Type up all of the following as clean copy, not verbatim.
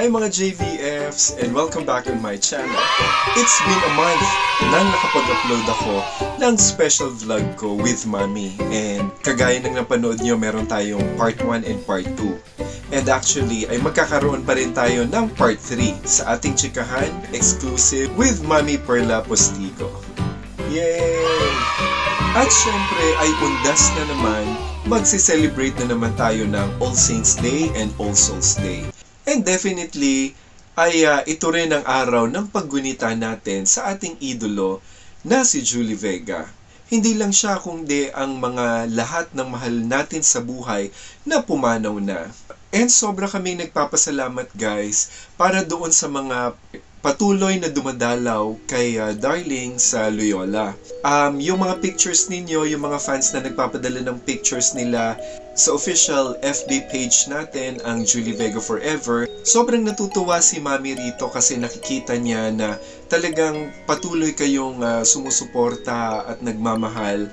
Hi mga JVFs and welcome back on my channel. It's been a month nang nakapag-upload ako ng special vlog ko with Mommy. And kagaya ng napanood nyo, meron tayong part 1 and part 2. And actually, ay magkakaroon pa rin tayo ng part 3 sa ating chikahan exclusive with Mommy Perla Postigo. Yay! At syempre ay undas na naman, magsi-celebrate na naman tayo ng All Saints Day and All Souls Day. And definitely, ay ito rin ang araw ng paggunita natin sa ating idolo na si Julie Vega. Hindi lang siya kundi ang mga lahat ng mahal natin sa buhay na pumanaw na. And sobra kaming nagpapasalamat guys para doon sa mga patuloy na dumadalaw kay Darling sa Loyola. Yung mga pictures ninyo, yung mga fans na nagpapadala ng pictures nila sa official FB page natin, ang Julie Vega Forever, sobrang natutuwa si Mami rito kasi nakikita niya na talagang patuloy kayong sumusuporta at nagmamahal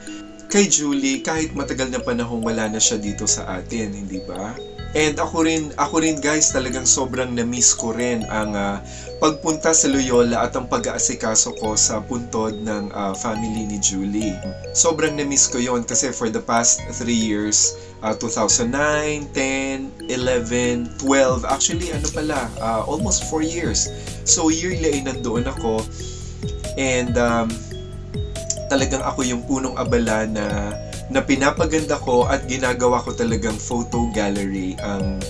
kay Julie kahit matagal na panahong wala na siya dito sa atin, hindi ba? And ako rin guys, talagang sobrang na-miss ko rin ang pagpunta sa Loyola at ang pag-aasikaso ko sa puntod ng family ni Julie. Sobrang na-miss ko yon kasi for the past 3 years, 2009, 10, 11, 12, actually almost 4 years. So yearly ay nandoon ako and talagang ako yung punong abala na pinapaganda ko at ginagawa ko talagang photo gallery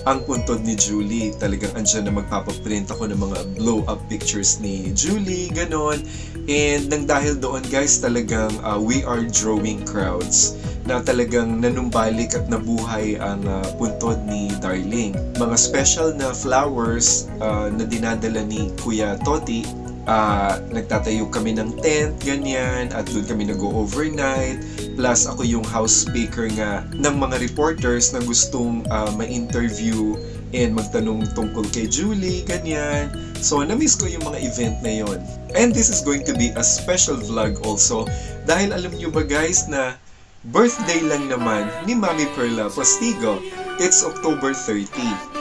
ang puntod ni Julie. Talagang andyan na magpapaprint ako ng mga blow up pictures ni Julie, ganon. And nang dahil doon guys, talagang we are drawing crowds na talagang nanumbalik at nabuhay ang puntod ni Darling. Mga special na flowers na dinadala ni Kuya Toti. Nagtatayo kami ng tent, ganyan, at doon kami nag-overnight. Plus ako yung house speaker nga ng mga reporters na gustong ma-interview and magtanong tungkol kay Julie, ganyan. So na-miss ko yung mga event na yon. And this is going to be a special vlog also dahil alam nyo ba guys na birthday lang naman ni Mommy Perla Postigo. It's October 30.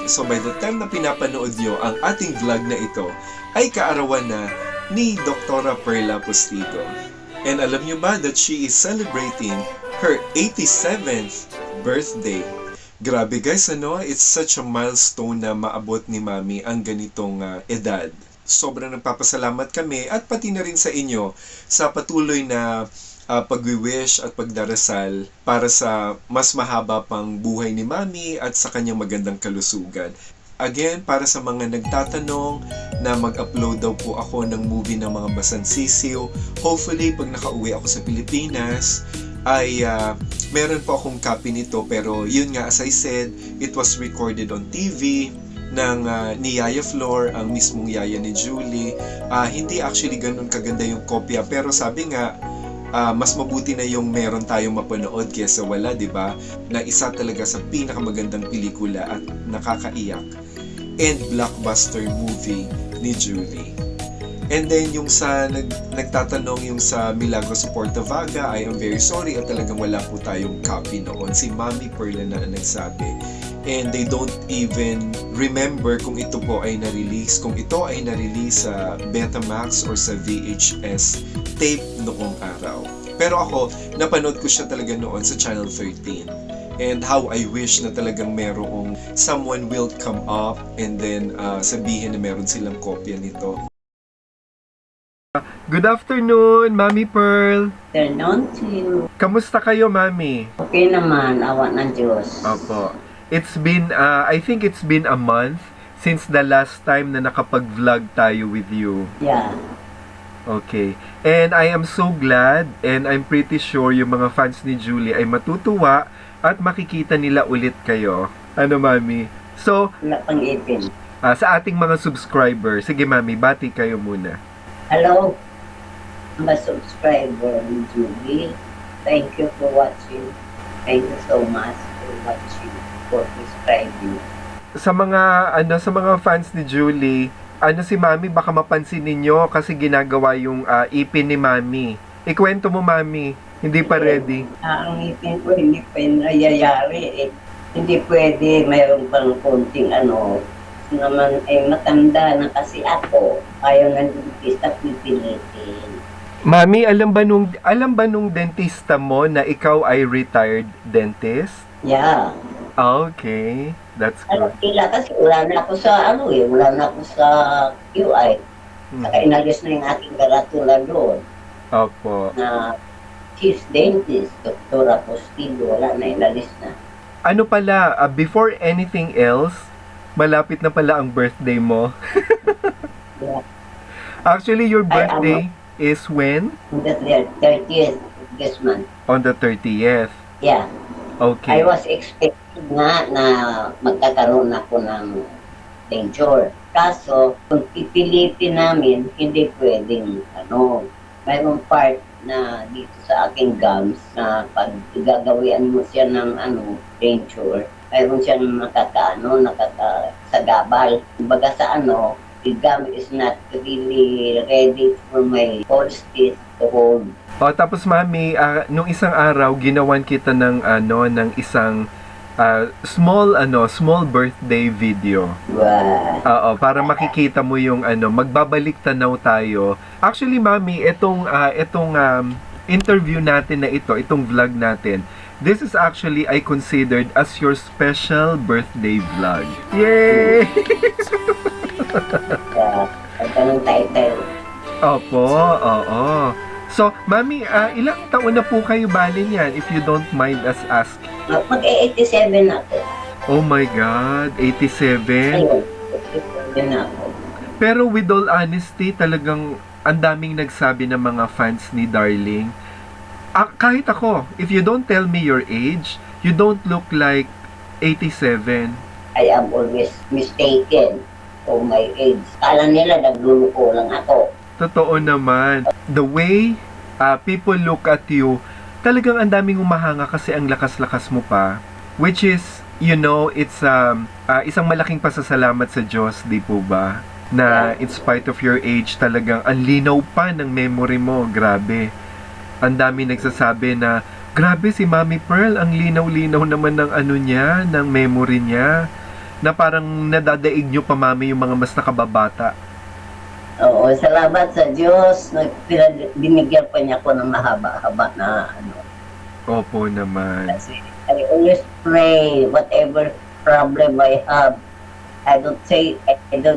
So by the time na pinapanood nyo ang ating vlog na ito, ay kaarawan na ni Dr. Perla Postigo. And alam nyo ba that she is celebrating her 87th birthday? Grabe guys, it's such a milestone na maabot ni Mami ang ganitong edad. Sobrang nagpapasalamat kami at pati na rin sa inyo sa patuloy na pagwi-wish at pagdarasal para sa mas mahaba pang buhay ni Mami at sa kanyang magandang kalusugan. Again, para sa mga nagtatanong na mag-upload daw po ako ng movie ng mga Basansisiw, hopefully pag nakauwi ako sa Pilipinas ay meron po akong copy nito, pero yun nga, as I said, it was recorded on TV ni Yaya Flor, ang mismong yaya ni Julie. Hindi actually ganun kaganda yung kopya, pero sabi nga mas mabuti na yung meron tayong mapanood kesa wala, di ba? Na isa talaga sa pinakamagandang pelikula at nakakaiyak and blockbuster movie ni Julie. And then yung sa nagtatanong yung sa Milagros sa Portavaga, I am very sorry at talagang wala po tayong copy noon. Si Mommy Perla na nagsabi. And they don't even remember kung ito po ay na-release. Kung ito ay na-release sa Betamax or sa VHS tape noong araw. Pero ako, napanood ko siya talaga noon sa Channel 13. And how I wish na talagang merong someone will come up and then sabihin na meron silang kopya nito. Good afternoon, Mommy Pearl. Afternoon to you. Kamusta kayo, Mommy? Okay naman, awa ng Diyos. Opo. It's been, I think it's been a month since the last time na nakapag-vlog tayo with you. Yeah. Okay. And I am so glad and I'm pretty sure yung mga fans ni Julie ay matutuwa at makikita nila ulit kayo. Ano, Mami? So, Wala pang ipin. sa ating mga subscribers, sige, Mami, bati kayo muna. Hello, mga subscriber ni Julie. Thank you for watching. Thank you so much for watching, for subscribing. Sa mga fans ni Julie, si Mami, baka mapansin ninyo kasi ginagawa yung ipin ni Mami. Ikwento mo, Mami. Hindi pa ready. Ang ipin ko hindi pa nangyayari eh. Hindi pwede mayroon pang konting naman ay matanda na kasi ako. Ayaw ng dentista pipilitin. Mami, alam ba nung dentista mo na ikaw ay retired dentist? Yeah. Okay, that's good. Tila kasi wala na ako sa wala na ako sa QI. Saka Mhm. inalis na yung aking karatula doon Opo. na chief dentist, Dr. Apostilo, wala na, inalis na. Ano pala, before anything else, malapit na pala ang birthday mo. Yeah. Actually, your Ay, birthday is when? On the 30th this month. On the 30th. Yeah. Okay. I was expecting nga na magkakaroon ako ng denture. Kaso, kung pipilitin namin, hindi pwedeng, mayroong part na dito sa aking gums na pag gagawian mo siya ng denture, mayroon siyang nakakasagabal. Kumbaga sa the gum is not really ready for my false teeth to hold. O, tapos mami, nung isang araw, ginawan kita ng isang small birthday video. Wow. Oo, para makikita mo yung magbabalik tanaw tayo. Actually, mami, itong interview natin na itong vlog natin, this is actually I considered as your special birthday vlog. Yay! Ganun title. Opo, oo. So, mami, ilang taon na po kayo bali niyan, if you don't mind us asking? Mag-87 ako. Oh my God, 87? Ayun, 87 ako. Pero with all honesty, talagang ang daming nagsabi ng mga fans ni Darling. Kahit ako, if you don't tell me your age, you don't look like 87. I am always mistaken for my age. Kala nila nagluluko lang ako. Totoo naman. The way people look at you, talagang ang daming umahanga kasi ang lakas-lakas mo pa. Which is, it's isang malaking pasasalamat sa Diyos, di po ba? Na in spite of your age, talagang ang linaw pa ng memory mo. Grabe. Ang dami nagsasabi na, grabe si Mami Pearl, ang linaw-linaw naman ng niya, ng memory niya. Na parang nadadaig nyo pa, Mami, yung mga mas nakababata. Oo, salamat sa Diyos. Binigyan pa niya ako ng mahaba-haba na Opo naman. Kasi I always pray whatever problem I have. I don't tell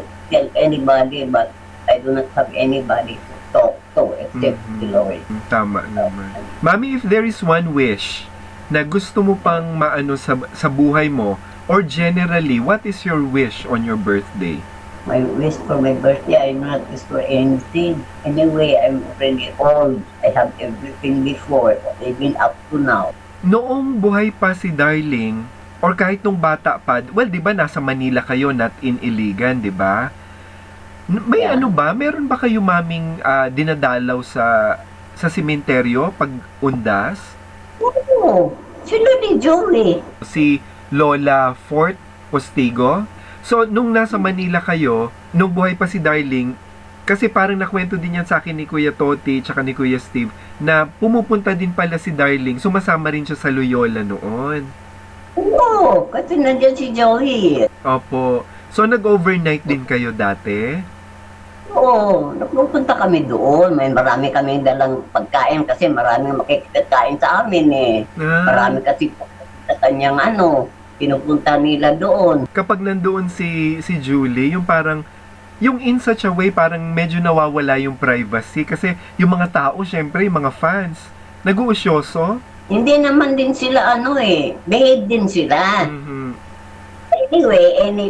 anybody, but I do not have anybody to talk to except the Lord. Tama naman. Mami, if there is one wish na gusto mo pang maano sa buhay mo, or generally, what is your wish on your birthday? My wish for my birthday, I do not wish for anything. Anyway, I'm already old. I have everything before, even up to now. Noong buhay pa si Darling, or kahit nung bata pa, well, di ba nasa Manila kayo, not in Iligan, di ba? May Yeah. meron ba kayo maming dinadalaw sa sementeryo pag undas? Oo, sila ni Joey. Si Lola Fort Postigo. So, nung nasa Manila kayo, nung buhay pa si Darling, kasi parang nakwento din yan sa akin ni Kuya Toti tsaka ni Kuya Steve, na pumupunta din pala si Darling, sumasama rin siya sa Loyola noon. Oo, kasi nandiyan si Joey. Opo. So, nag-overnight din kayo dati? Oo, nagpupunta kami doon. Marami kami dalang pagkain kasi maraming makikikain sa amin eh. Marami kasi sa kanyang pinupunta nila doon. Kapag nandoon si Julie, yung parang, yung in such a way, parang medyo nawawala yung privacy. Kasi yung mga tao, syempre, yung mga fans, nag-uusyoso. Hindi naman din sila behave din sila. Mhm. Anyway,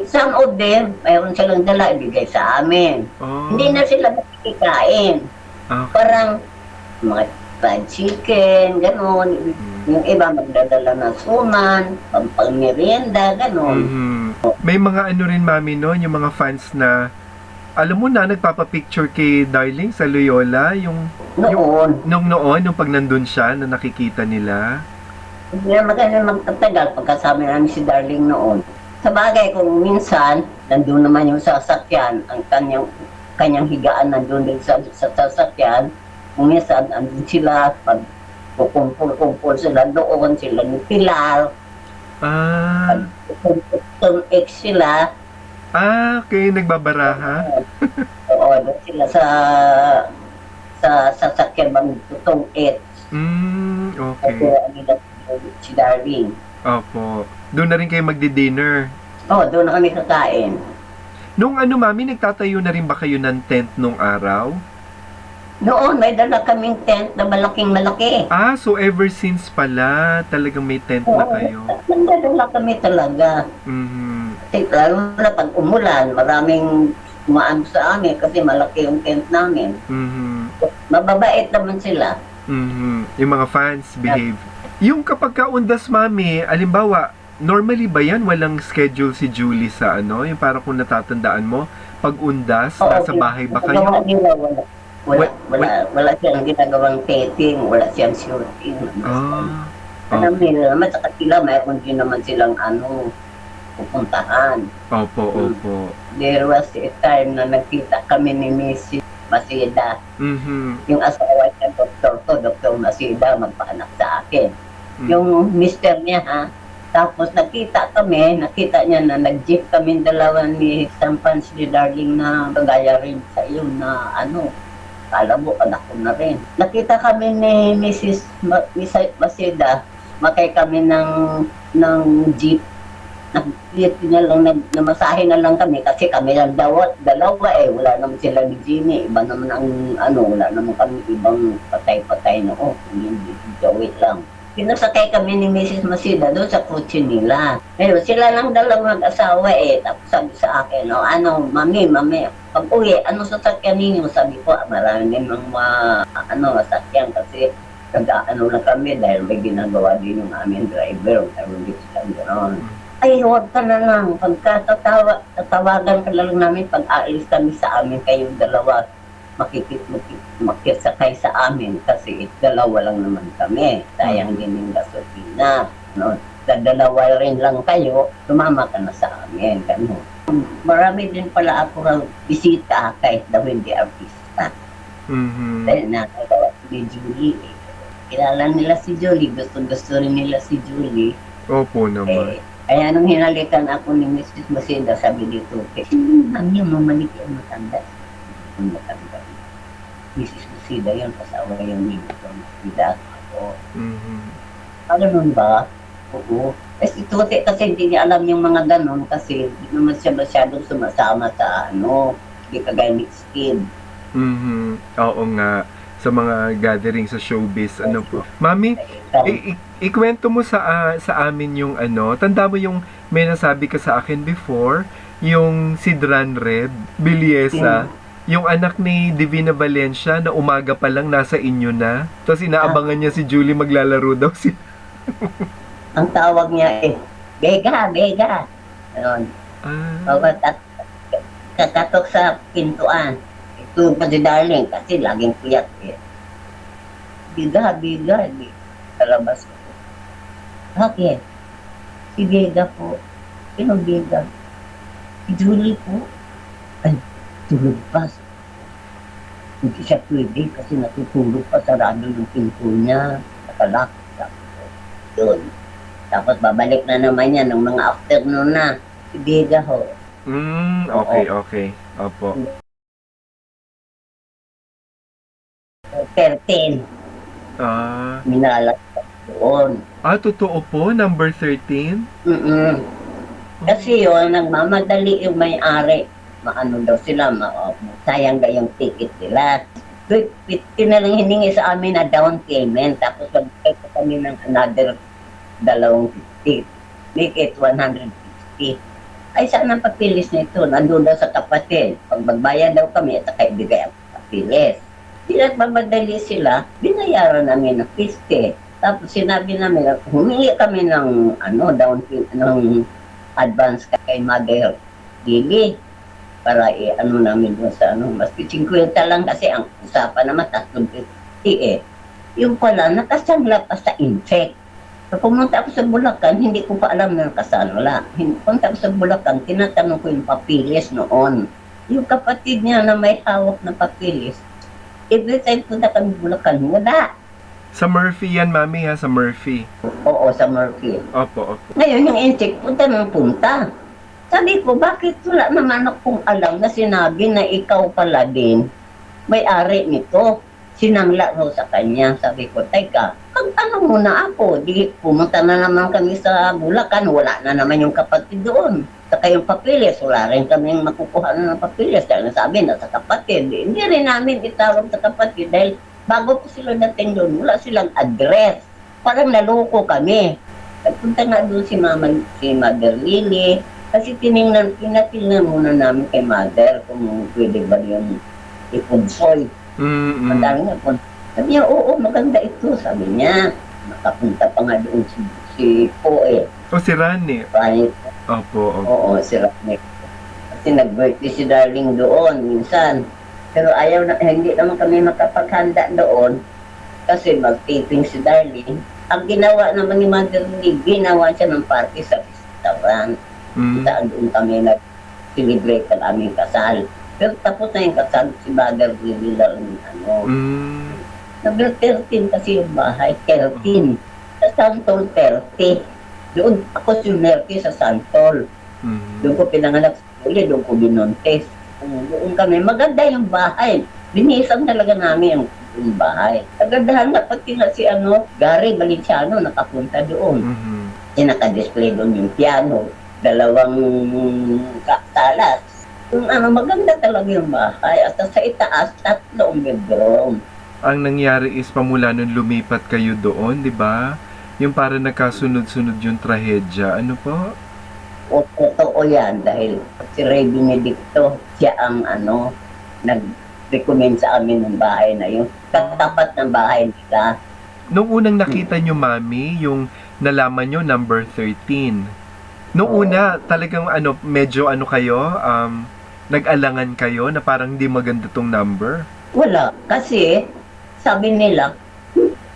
some of them, mayroon silang dala, ibigay sa amin. Oh. Hindi na sila nakikikain. Okay. Parang mga fried chicken, gano'n. Yung iba magdadala ng suman, pang-merienda, gano'n. Mhm. May mga rin, Mami, no? Yung mga fans na, alam mo na, nagpapapicture kay Darling sa Loyola, yung Noon, nung pag nandun siya, na nakikita nila. hindi na magtatagal pagkasama namin si Darling noon. Sa bagay, kung minsan, nandun naman yung sasakyan, ang kanyang higaan nandun din sa sasakyan, kung minsan, andun sila, pag kukumpul sila doon, sila ni Pilar, Ah, pag X sila, Okay, nagbabaraha? Oo, doon sila sa sasakyan bang tutong kasi Okay. ano na si Darwin. Opo. Doon na rin kayo magdi-dinner. Oo, doon na kami kakain. Nung ano, mami, nagtatayo na rin ba kayo ng tent nung araw? Noon, may dala kaming tent na malaking-malaki. So ever since pala, talagang may tent na Oo, kayo. nagdadala kami talaga. Mhm. Kasi lalo na pag umulan, maraming umaano sa amin kasi malaki yung tent namin. Mhm. Mababait naman sila. Mhm. Yung mga fans behave. Yung kapag kaundas, mami, alimbawa, normally ba yan walang schedule si Julie sa ano? Yung para kung natatandaan mo, pag undas, nasa bahay ba ginagawa kayo? nila, wala siyang ginagawang taping, wala siyang shooting. Ah. Alam nila naman, saka sila, mayroon din naman silang pupuntahan. Opo, opo. There was a time na nagkita kami ni Mrs. Masida. Mhm. Yung asawa niya, Dr. Masida, magpaanak sa akin. Yung mister niya, tapos nakita niya na nag-jeep kami dalawa ni Sampans ni Darling na gaya rin sa iyo na kala mo, anak ko na rin. Nakita kami ni Mrs. Masida, makay kami ng jeep. Nag-create na lang, namasahe na lang kami kasi kami lang dalawa wala naman sila ni Jimmy, iba naman ang wala naman kami ibang patay-patay na hindi wait lang. Pinasakay kami ni Mrs. Masida doon sa kotse nila. Ngayon, sila lang dalawang mag-asawa tapos sabi sa akin, mami, pag uwi, sasakyan ninyo? Sabi ko, marami din ng sasakyan kasi nag-ano lang kami dahil may ginagawa din yung aming driver. Meron din silang gano'n. Ay, huwag ka na lang. Tatawagan ka lang namin pag aalis kami sa amin kayong dalawa. Makisakay sa amin kasi dalawa lang naman kami. Sayang din yung gasolina. Dalawa rin lang kayo, tumama ka na sa amin. Marami din pala ako ng bisita kahit daw hindi artista. Mhm. Dahil nakagawa ni Julie. Kilala nila si Julie, gusto rin nila si Julie. Opo naman. Kaya nung hinalikan ako ni Mrs. Masida, sabi dito, sino lang yung mamalik yung matanda? Yung matanda. Mrs. Masida yun, kasawa yung Mrs. Masida ako. Ganun ba? Oo. Kasi tuti kasi hindi niya alam yung mga ganon kasi hindi naman siya masyadong sumasama sa hindi kagaya ni Steve. Oo nga. Sa mga gathering sa showbiz, ano po. Mami, ikwento mo sa amin yung tanda mo yung may nasabi ka sa akin before, yung si Dran Red, Biliesa, yung anak ni Divina Valencia na umaga pa lang nasa inyo na. Tapos inaabangan niya si Julie maglalaro daw si Ang tawag niya Bega. Ayun. Kakatok sa pintuan. Ito pa si Darling kasi laging puyat Biga. Kalabas ko. Bakit? Si Bega po. Sino Bega? Si Julie po. Ay, tulog pa. Hindi siya pwede kasi natutulog pa, sarado yung pinto niya. Nakalak. Doon. Tapos babalik na naman yan ng mga afternoon na. Si Bega ho. Okay. Opo. 13. Minalas doon. Totoo po? Number 13? Kasi yun, nagmamadali yung may-ari. Maano daw sila, sayang daw yung ticket nila. 50 na lang hiningi sa amin na down payment. Tapos magbigay ko kami ng another 250. Make it 150. Ay, saan ang papilis nito? Nandun daw sa kapatid. Pag magbayad daw kami, at kaibigay ang papilis. Pinagmamadali sila, binayaran namin ng 50. Tapos sinabi namin, humingi kami ng down payment, ng advance kay Mother Lily para namin doon sa maski 50 lang kasi ang usapan naman 350 Yung pala, nakasangla pa sa insect. So, pumunta ako sa Bulacan, hindi ko pa alam na nakasangla. Pumunta ako sa Bulacan, tinatanong ko yung papilis noon. Yung kapatid niya na may hawak na papilis, every time punta kami Bulacan, wala. Sa Murphy yan, mami ha? Sa Murphy. Oo, sa Murphy. Opo. Ngayon, yung insect, punta. Sabi ko, bakit wala naman akong alam na sinabi na ikaw pala din may-ari nito? Sinangla raw sa kanya. Sabi ko, teka, magtanong muna ako. Di, pumunta na naman kami sa Bulacan. Wala na naman yung kapatid doon. Saka yung papilis, wala rin kami makukuha na ng papilis. Dahil nasabi na sa kapatid. Hindi rin namin itawag sa kapatid dahil bago po sila dating doon, wala silang address. Parang naloko kami. Nagpunta nga doon si Mother Lily. Kasi tinatingnan muna namin kay Mother kung pwede ba yung ipudsoy. Madami nga po. Sabi niya, oo, maganda ito. Sabi niya, nakapunta pa nga doon si Poe. O si Rani. Rani. Opo. Oo, si Rani. Kasi nag-birthday si Darling doon minsan. Pero ayaw na, hindi naman kami makapaghanda doon kasi mag-taping si Darling. Ang ginawa naman ni Mother Lee, ginawa siya ng party sa restaurant. Saan doon kami nag-celebrate ang aming kasal. Pero tapos na yung kasal, si Mother Lee lang, Number 13 kasi yung bahay, 13. Sa Santol, 30. Doon ako sunerte sa Santol. Doon ko pinanganak sa uli, doon ko binontes. Doon kami, maganda yung bahay. Binisan talaga namin yung bahay. Kagandahan nga pati nga si Gary Valenciano nakapunta doon. Naka-display doon yung piano. 2 salas. Yung maganda talaga yung bahay. At sa itaas, 3 bedroom. Ang nangyari is pamula nung lumipat kayo doon, di ba? Yung para nagkasunod-sunod yung trahedya. Ano po? O, totoo yan dahil si Ray Benedicto, siya ang nag-recommend sa amin ng bahay na yun. Katapat ng bahay nila. Nung unang nakita nyo, Mami, yung nalaman nyo number 13. Nung una, talagang medyo kayo, nag-alangan kayo na parang hindi maganda tong number? Wala. Kasi, sabi nila,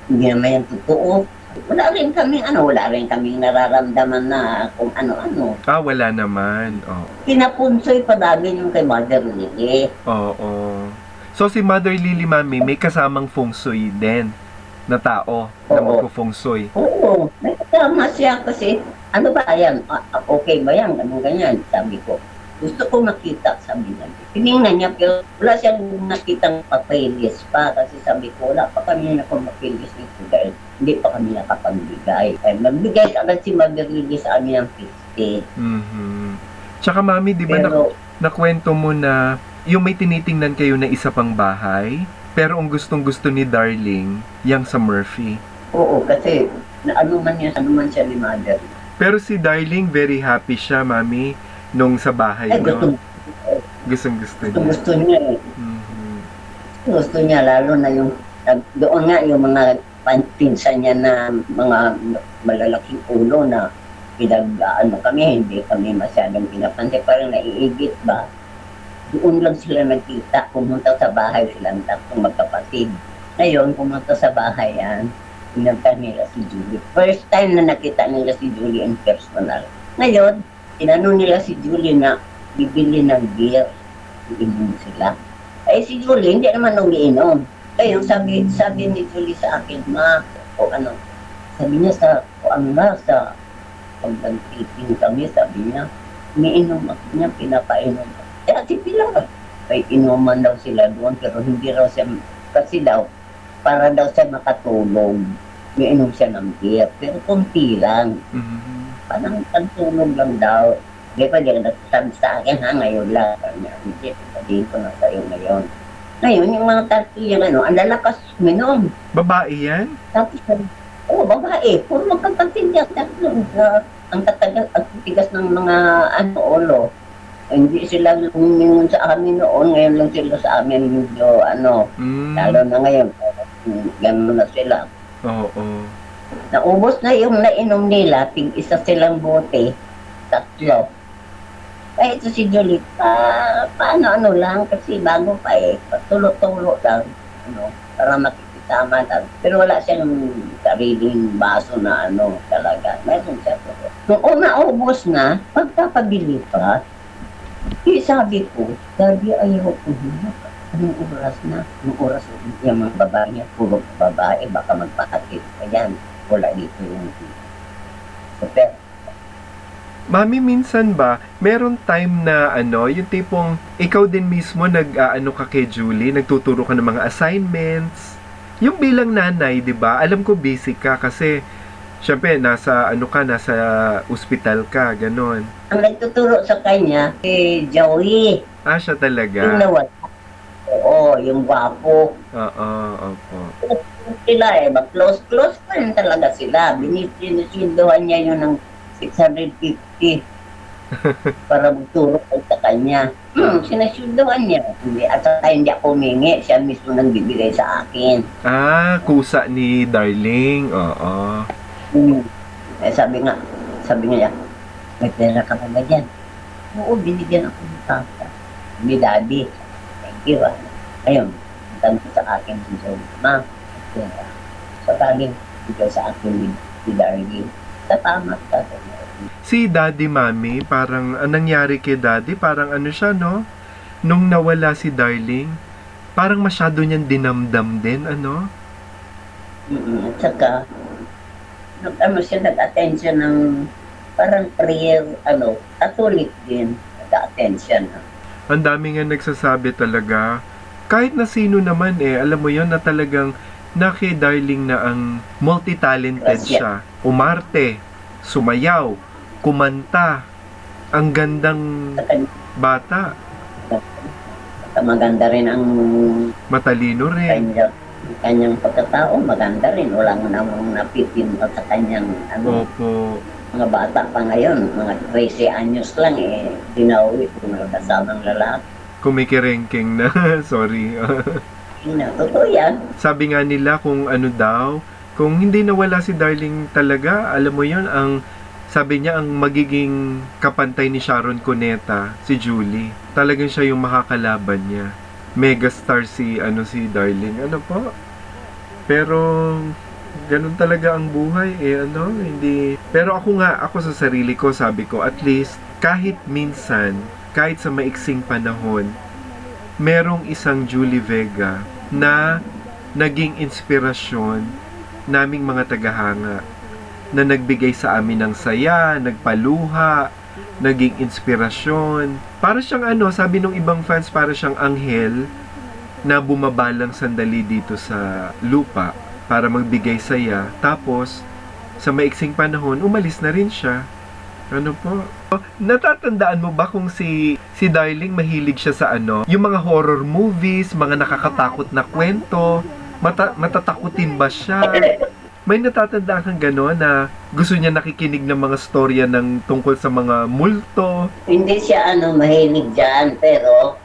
hindi naman yung totoo. Wala rin kaming nararamdaman na kung ano-ano. Wala naman. Oh. Pinapunsoy pa namin yung kay Mother Lily. Oo. So, si Mother Lily, Mami, may kasamang feng shui din na tao na magpo-feng shui. Oo. May kasama siya kasi, ano ba yan? Okay ba yan? Anong ganyan? Sabi ko. Gusto ko makita, sabi niya. Tinignan niya, pero wala siyang nakitang papilis pa. Kasi sabi ko, wala pa kami na papilis nito dahil hindi pa kami nakapagbigay. Magbigay agad si Mother Lily sa amin ng 50. Tsaka, Mami, di ba nakwento mo na yung may tinitingnan kayo na isa pang bahay, pero ang gustong-gusto ni Darling, yung sa Murphy. Oo, kasi ano man siya ni Mother. Pero si Darling, very happy siya, Mami, nung sa bahay nyo. Gustong-gusto niya. Gusto niya eh. Gusto niya, lalo na yung, doon nga yung mga pinsan niya na mga malalaking ulo na kami, hindi kami masyadong pinapansin, parang naiigit ba? Doon lang sila nagkita, pumunta sa bahay silang tatlong magkapatid. Ngayon, pumunta sa bahay yan, pinunta nila si Julie. First time na nakita nila si Julie in personal. Ngayon, tinanong nila si Julie na bibili ng beer. Iinom sila. Eh si Julie, hindi naman umiinom. Ngayon, sabi ni Julie sa akin, sabi niya sa pag-taping kami, sabi niya, umiinom ako niya, pinapainom. Kaya si Pilar, may inuman daw sila doon, pero hindi raw siya, kasi daw, para daw siya makatulog, umiinom siya ng beer, pero kunti lang. Parang pagtulog lang daw. Hindi pa din nagsasabi sa akin, ngayon lang. Hindi, sabihin ko na sa'yo ngayon. Ngayon, yung mga tatlo yung ang lalakas minom. Babae yan? Tapos, babae. Puro magkakapatid yan. Tatlo. Ang tigas ng mga ulo. Hindi sila lumingon sa amin noon. Ngayon lang sila sa amin medyo lalo na ngayon. Gano'n na sila. Oo. Naubos na yung nainom nila, isa silang bote, 3. Kaya ito si Julie, paano lang, kasi bago pa tulo-tulo lang, para makikisama lang. Pero wala siyang sariling baso na talaga. Meron siya po. Nung ubos na, magpapabili pa, sabi ko, Daddy, ayaw ko na. Anong oras na? Anong oras yung mga babae niya, puro babae, baka magpakatid. Ayan, wala dito yung super. Mami, minsan ba, meron time na yung tipong ikaw din mismo nag-ano ka kay Julie, nagtuturo ka ng mga assignments. Yung bilang nanay, 'di ba? Alam ko busy ka kasi syempre nasa nasa ospital ka, ganon. Ang nagtuturo sa kanya, si Joey. Ah, siya Yung talaga. nawala. Oo, yung gwapo. Oo, opo. Sila close pa rin talaga sila. Binisinduhan niya yun ng 650 para magturo ko sa kanya. Sinasunduhan niya. At saka hindi ako humingi, siya mismo nang bibigay sa akin. Ah, kusa ni Darling. Oo. Sabi nga niya, may pera ka ba dyan? Oo, binigyan ako ng tata. Ni Daddy. Thank you. Ayun, tanong sa akin si Joey, Ma, pera. So, galing bigay sa akin ni Darling. Tama ka. Si Daddy, Mami, parang anong nangyari kay Daddy, parang siya, no? Nung nawala si Darling, parang masyado niyang dinamdam din, ano? At saka, siya nag-attention ng parang prayer, Catholic din, nag-attention. Ang dami nga nagsasabi talaga. Kahit na sino naman alam mo yon na talagang na kay Darling na ang multi-talented siya. Umarte, sumayaw, kumanta. Ang gandang bata. Maganda rin ang Matalino rin. kanyang pagkatao, maganda rin. Walang namang napipinot sa kanyang Opo. mga bata pa ngayon, mga 13 anyos lang dinawi kung kasamang lalaki. Kumikirengking na. Sorry. Totoo yan. Sabi nga nila kung daw, kung hindi nawala si Darling talaga, alam mo yon ang sabi niya ang magiging kapantay ni Sharon Cuneta, si Julie. Talagang siya yung makakalaban niya. Megastar si Darling. Ano po? Pero ganun talaga ang buhay hindi. Pero ako sa sarili ko, sabi ko, at least kahit minsan, kahit sa maiksing panahon, merong isang Julie Vega na naging inspirasyon naming mga tagahanga, na nagbigay sa amin ng saya, nagpaluha, naging inspirasyon. Para siyang sabi nung ibang fans, para siyang anghel na bumabalang sandali dito sa lupa para magbigay saya. Tapos, sa maiksing panahon, umalis na rin siya. Ano po? Natatandaan mo ba kung si Darling mahilig siya sa yung mga horror movies, mga nakakatakot na kwento? Matatakutin ba siya? May natatandaan kang gano'n na gusto niya nakikinig ng mga storya ng tungkol sa mga multo? Hindi siya mahilig dyan, pero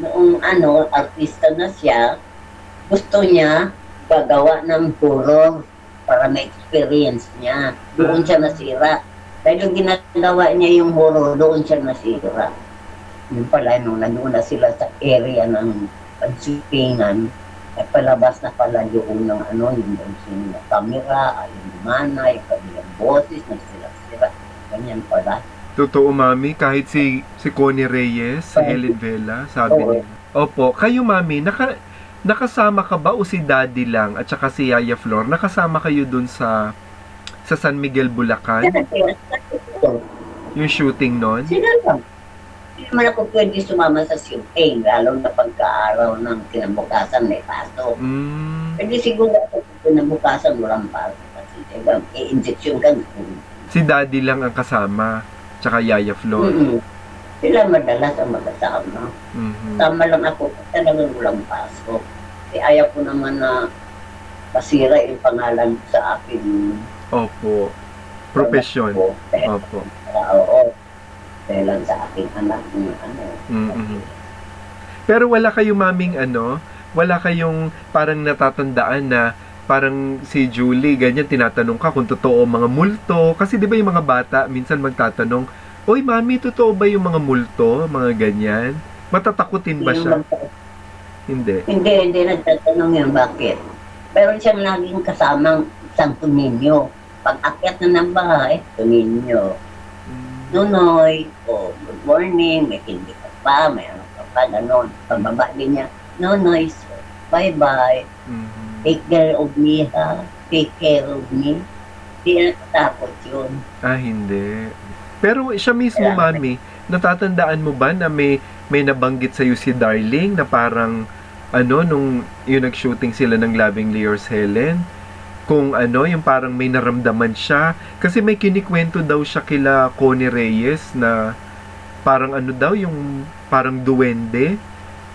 noong artista na siya, gusto niya gagawa ng horror para ma-experience niya. Doon siya nasira. Dahil yung ginagawa niya yung horror, doon siya nasira. Yung pala, nung nandun na sila sa area ng pansipingan, palabas na pala yung yung camera, yung lumana, yung kabilang boses, nagsira-sira. Ganyan pala. Totoo, Mami, kahit si Connie Reyes, si Ellen Vela, sabi niya. Opo, kayo, Mami, nakasama ka ba o si Daddy lang at saka si Yaya Flor? Nakasama kayo dun sa San Miguel, Bulacan? Yung shooting nun? Sila lang. Hindi naman ako pwede sumama sa shooting, lalo na pagka-araw ng kinabukasan may pasok. Pwede siguro ako kinabukasan walang pasok. Kasi i-injection ka. Si Daddy lang ang kasama, tsaka Yaya Flor. Sila madalas ang magkasama. Tama lang ako, talagang walang pasok. Kasi ayaw ko naman na masira yung pangalan sa akin. Opo. Profesyon. Opo. Oo. Dahil sa aking anak ng Pero wala kayong maming wala kayong parang natatandaan na parang si Julie, ganyan, tinatanong ka kung totoo mga multo. Kasi di ba yung mga bata, minsan magtatanong, Oy, Mami, totoo ba yung mga multo? Mga ganyan? Matatakutin ba siya? Hindi. Hindi nagtatanong yun, bakit? Pero siyang naging kasamang Santo Niño. Pag akyat na ng bahay, Santo Niño. Nunoy, good morning, may hindi ka pa, may ka pa, gano'n. Pababa din niya, Nunoy, bye-bye. Take care of me, ha? Take care of me. Hindi na natakot yun. Hindi. Pero siya mismo, Mami, natatandaan mo ba na may nabanggit sa'yo si Darling na parang nung yung nag-shooting sila ng Loving Leor's Helen, kung yung parang may naramdaman siya. Kasi may kinikwento daw siya kila Connie Reyes na parang yung parang duwende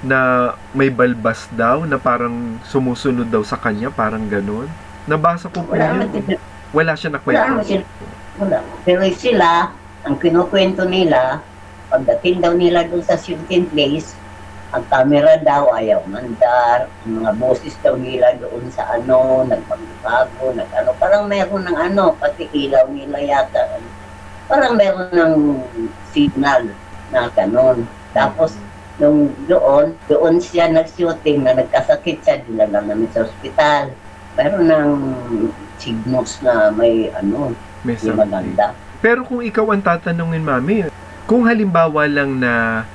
na may balbas daw na parang sumusunod daw sa kanya, parang ganun. Nabasa ko po Wala yun. naman Wala siya Wala nakwento. naman sila. Wala. Pero sila, ang kinukwento nila, pagdating daw nila doon sa shooting place, ang camera daw ayaw mandar, ang mga boses daw nila doon sa nagpagbago, parang meron ng pati ilaw nila yata. Parang meron ng signal na ganon. Tapos, nung doon siya nag-shooting na nagkasakit siya, dinala namin sa ospital. Meron ng signos na may May hindi something. maganda. Pero kung ikaw ang tatanungin, Mami, kung halimbawa lang na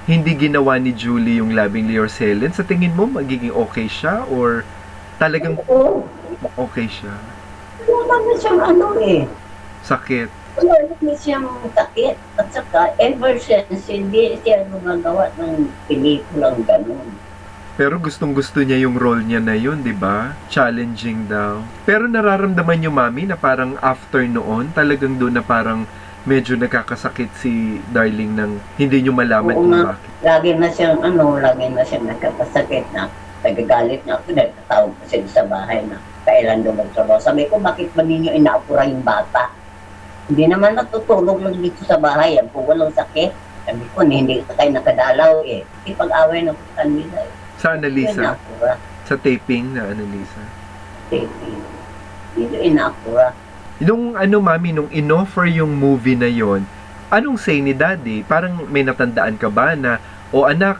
hindi ginawa ni Julie yung Loving Leor's Helen, sa tingin mo magiging okay siya or talagang Oo, okay siya? wala naman siyang Sakit. wala naman siyang sakit. At saka, ever since, hindi siya gumagawa ng pelikulang ganun. Pero gustong-gusto niya yung role niya na yun, di ba? Challenging daw. Pero nararamdaman niyo, Mami, na parang after noon, talagang doon na parang medyo nakakasakit si Darling nang hindi niyo malaman Oo kung nga. bakit. Lagi na siyang nagkakasakit na nagagalit na ako, nagtatawag ko siya sa bahay na kailan daw magtrabaho. Sabi ko, bakit ba ninyo inaapura yung bata? Hindi naman natutulog lang dito sa bahay. Yan po walang sakit. Sabi ko, hindi ka tayo nakadalaw eh. Ipag-away na ko sa kanila eh. Sa Annalisa? Inaapura. Sa taping na Annalisa? Dito inaapura. Nung Mami, nung in-offer yung movie na yon, anong say ni Daddy? Parang may natandaan ka ba na, o anak,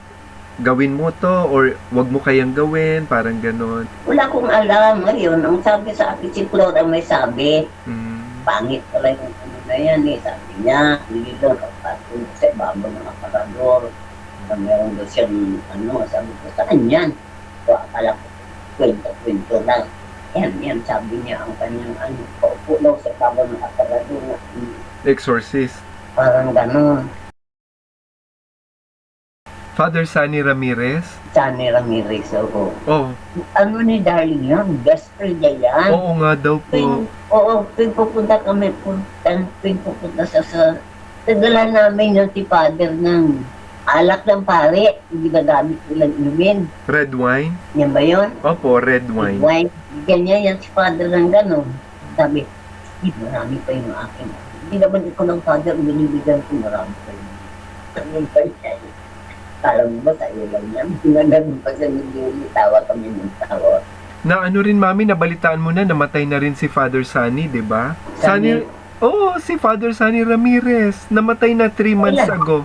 gawin mo to or wag mo kayang gawin, parang ganon. Wala akong alam ngayon. Ang sabi sa akin, si Flor ang may sabi. Pangit pala yung na yan eh. Sabi niya, hindi doon kapatid sa babo ng aparador. Meron doon siyang sabi ko, saan yan? So, akala ko, kwento lang. Yan, sabi niya ang kanyang paupo daw sa babo ng aparador. Exorcist. Parang gano'n. Father Sunny Ramirez? Sunny Ramirez, oo. Oh, Ni Darling yan, best friend niya yan. oo nga daw po. Tuwing pupunta kami, tuwing pupunta sa tagala namin yung father ng alak ng pare, hindi gagamit nilang inumin. Red wine? Yan ba yun? Opo, red wine. Wine. Ganyan yan si father ng gano'n. Sabi, marami pa yung akin. Hindi naman ko ng father, binibigyan ko marami pa yung sabi pa niya. Kala mo ba sa'yo lang yan? Pinagano'n pa sa nilili, tawa kami ng tawa. Na rin, Mami, nabalitaan mo na, namatay na rin si Father Sunny, di ba? Sunny? Oo, si Father Sunny Ramirez. Namatay na 3 months Wala. ago.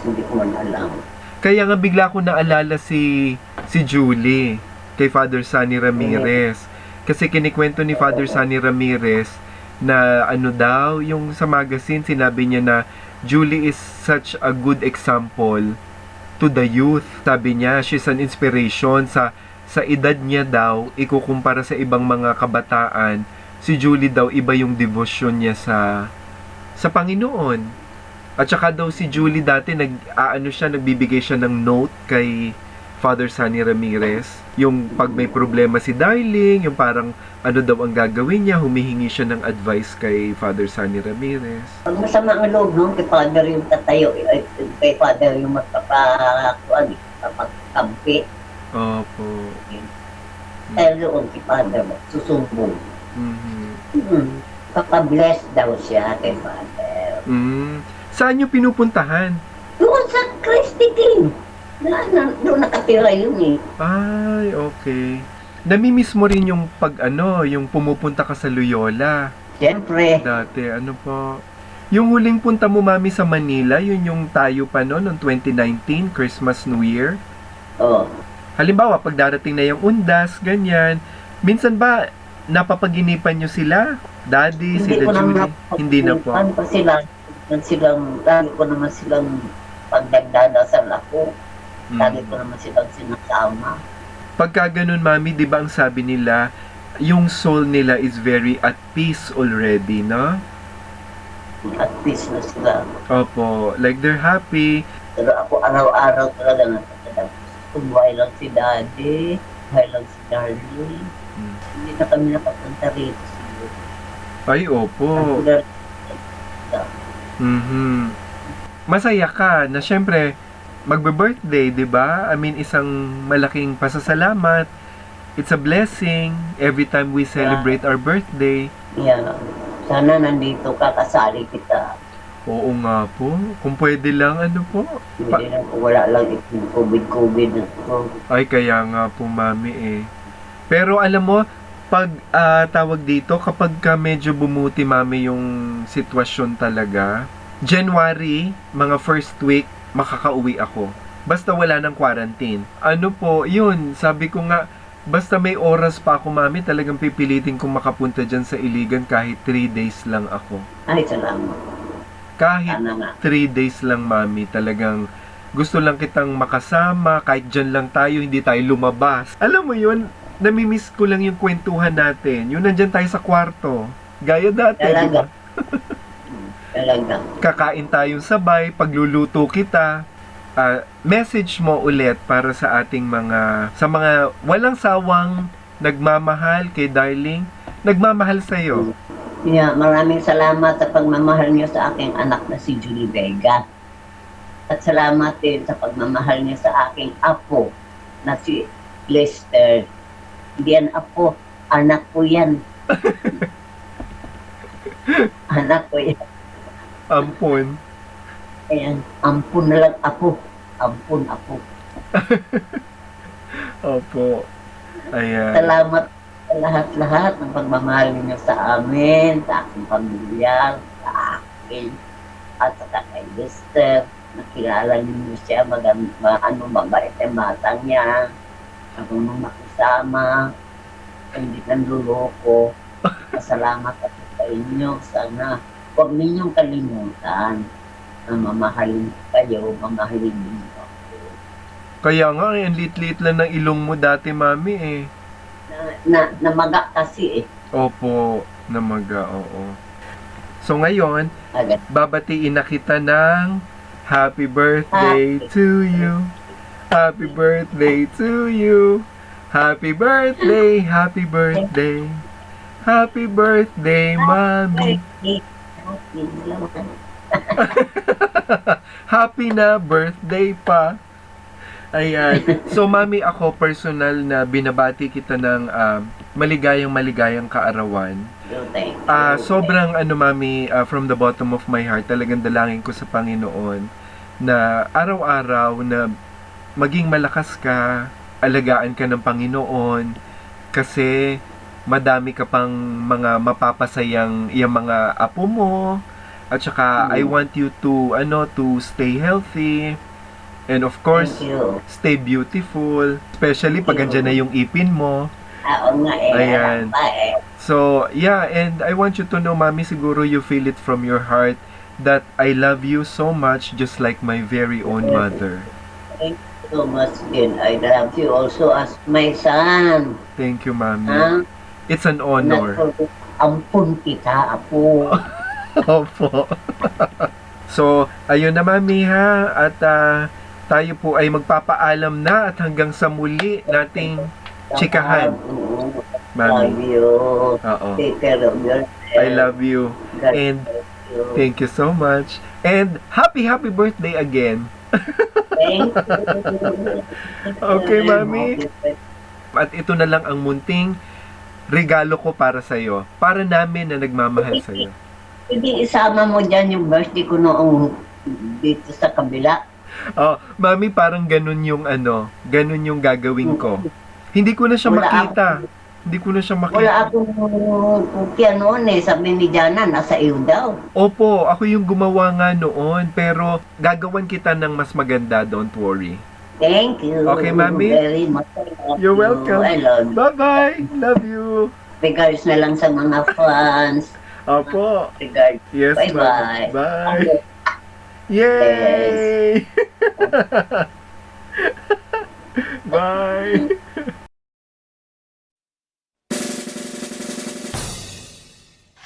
Hindi ko man alam. Kaya nga bigla ko naalala si Julie kay Father Sunny Ramirez. Kasi kinikwento ni Father Sunny Ramirez na daw, yung sa magazine, sinabi niya na Julie is such a good example to the youth. Sabi niya, she's an inspiration sa edad niya daw, ikukumpara sa ibang mga kabataan, si Julie daw iba yung devotion niya sa Panginoon. At saka daw si Julie dati nagbibigay siya ng note kay Father Sunny Ramirez. Yung pag may problema si Darling, yung parang daw ang gagawin niya, humihingi siya ng advice kay Father Sunny Ramirez. Pag masama ang loob, no? Kay father yung tatayo, kay father yung magpapakampi. Opo. Dahil doon si father, susumbong. Papabless daw siya kay father. Saan niyo pinupuntahan? Doon sa Christy King. Doon nakatira yun eh. Ay, okay. Namimiss mo rin yung yung pumupunta ka sa Loyola. Siyempre. Dati, po. Yung huling punta mo, Mami, sa Manila, yun yung tayo pa noong 2019, Christmas, New Year. Oo. Halimbawa, pag darating na yung undas, ganyan. Minsan ba, napapaginipan nyo sila? Daddy, sila Julie? Hindi na po. Ano pa sila? Lagi ko naman silang pagdagdadasal ako. Lagi ko naman silang sinasama. Pagka ganun, Mami, di ba ang sabi nila, yung soul nila is very at peace already, no? at peace na sila. Opo, like they're happy. Pero ako araw-araw talaga natatanong. Buhay lang si Daddy, buhay lang si Darling. Hmm. Hindi na kami nakapunta rito siguro. Ay, opo. Mhm. Masaya ka na syempre magbe-birthday, 'di ba? I mean, isang malaking pasasalamat. It's a blessing every time we celebrate our birthday. Yeah. Sana nandito ka, kasali kita. Oo nga po. Kung pwede lang, ano po? Hindi lang, wala lang itong COVID na ito. Ay, kaya nga po, Mami eh. Pero alam mo, pag tawag dito, kapag ka medyo bumuti, Mami, yung sitwasyon talaga, January, mga first week, makakauwi ako. Basta wala ng quarantine. Ano po, yun, sabi ko nga, basta may oras pa ako, Mami, talagang pipilitin kong makapunta dyan sa Iligan kahit 3 days lang ako. Ay, salamat. Kahit Sana nga. 3 days lang, Mami, talagang gusto lang kitang makasama, kahit dyan lang tayo, hindi tayo lumabas. Alam mo yun, namimiss ko lang yung kwentuhan natin. Yung nandyan tayo sa kwarto. Gaya dati, di ba? Talaga. Talaga. Kakain tayong sabay, pagluluto kita. Message mo ulit para sa ating sa mga walang sawang nagmamahal kay Darling, nagmamahal sa'yo. Yeah, maraming salamat sa pagmamahal niyo sa aking anak na si Julie Vega. At salamat din sa pagmamahal niyo sa aking apo na si Lester. Hindi yan apo, anak ko yan. Anak ko yan. Ampon. Ayan, ampun na lang apo. Ampun apo. Opo. Ayan. Salamat sa lahat-lahat ng pagmamahal niyo sa amin, sa aking pamilya, sa akin, at sa kay Lester. Nakilala niyo siya, mabait ang batang niya. Marunong makisama, hindi nanluloko. Pasalamat ako sa inyo. Sana huwag ninyong kalimutan na mamahalin kayo, mamahalin niyo ako. Kaya nga, ang lit-lit lang ng ilong mo dati, Mami eh. Namaga kasi eh. Opo, namaga, oo. So ngayon, Agad. babatiin na kita ng Happy birthday to you. Happy birthday to you. Happy birthday, happy birthday. Happy birthday, Mami. Happy na birthday pa. Ayan. So, Mami, ako personal na binabati kita ng maligayang kaarawan. Sobrang Mami, from the bottom of my heart, talagang dalangin ko sa Panginoon na araw-araw na maging malakas ka, alagaan ka ng Panginoon, kasi madami ka pang mga mapapasayang yung mga apo mo, at saka I want you to stay healthy, and of course, stay beautiful, especially pag andyan na yung ipin mo. Oo nga eh. Ayan. So, yeah, and I want you to know, Mami, siguro you feel it from your heart that I love you so much, just like my very own mother. Thank you so much din. I love you also as my son. Thank you, Mami. Ha? It's an honor. Ampun kita, apo. Opo. So, ayun na, Mami, ha? At tayo po ay magpapaalam na at hanggang sa muli nating chikahan. Love Mami. you. Oo. Take care of yourself. I love you. God And bless you. thank you so much. And happy birthday again. Thank you. Okay, Mami. At ito na lang ang munting regalo ko para sa'yo. Para namin na nagmamahal sa'yo. Hindi isama mo dyan yung birthday ko noong dito sa kabila. Oh, Mami, parang ganun yung ganun yung gagawin ko. Hindi ko na siya Wala makita. Hindi ko na siya makita. Wala akong kukya noon eh. Sabi ni Jana, nasa iyo daw. Opo, ako yung gumawa nga noon. Pero gagawan kita ng mas maganda, don't worry. Thank you. Okay, Mami? Very much. I love You're you. welcome. I love you. Bye-bye. Love you. Regards na lang sa mga fans. Opo. Regards. Yes, Bye-bye. Mami. Bye. Yay! Bye.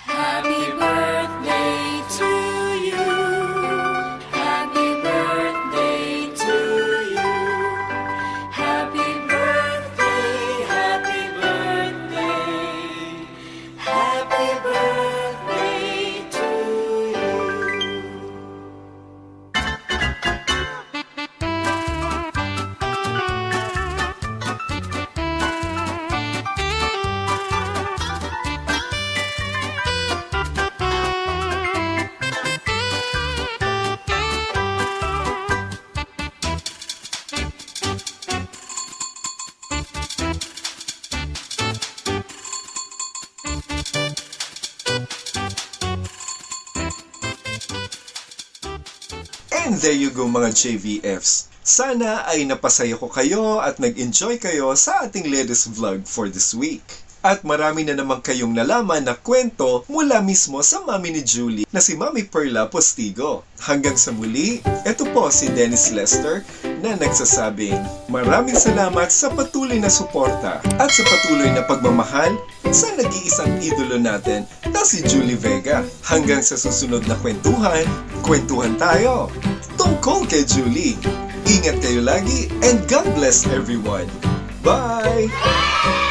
Happy birthday to And there you go mga JVFs. Sana ay napasaya ko kayo at nag-enjoy kayo sa ating latest vlog for this week. At marami na naman kayong nalaman na kwento mula mismo sa mami ni Julie na si Mami Perla Postigo. Hanggang sa muli, ito po si Dennis Lester na nagsasabing maraming salamat sa patuloy na suporta at sa patuloy na pagmamahal sa nag-iisang idolo natin na si Julie Vega. Hanggang sa susunod na kwentuhan tayo tungkol kay Julie. Ingat kayo lagi and God bless everyone. Bye!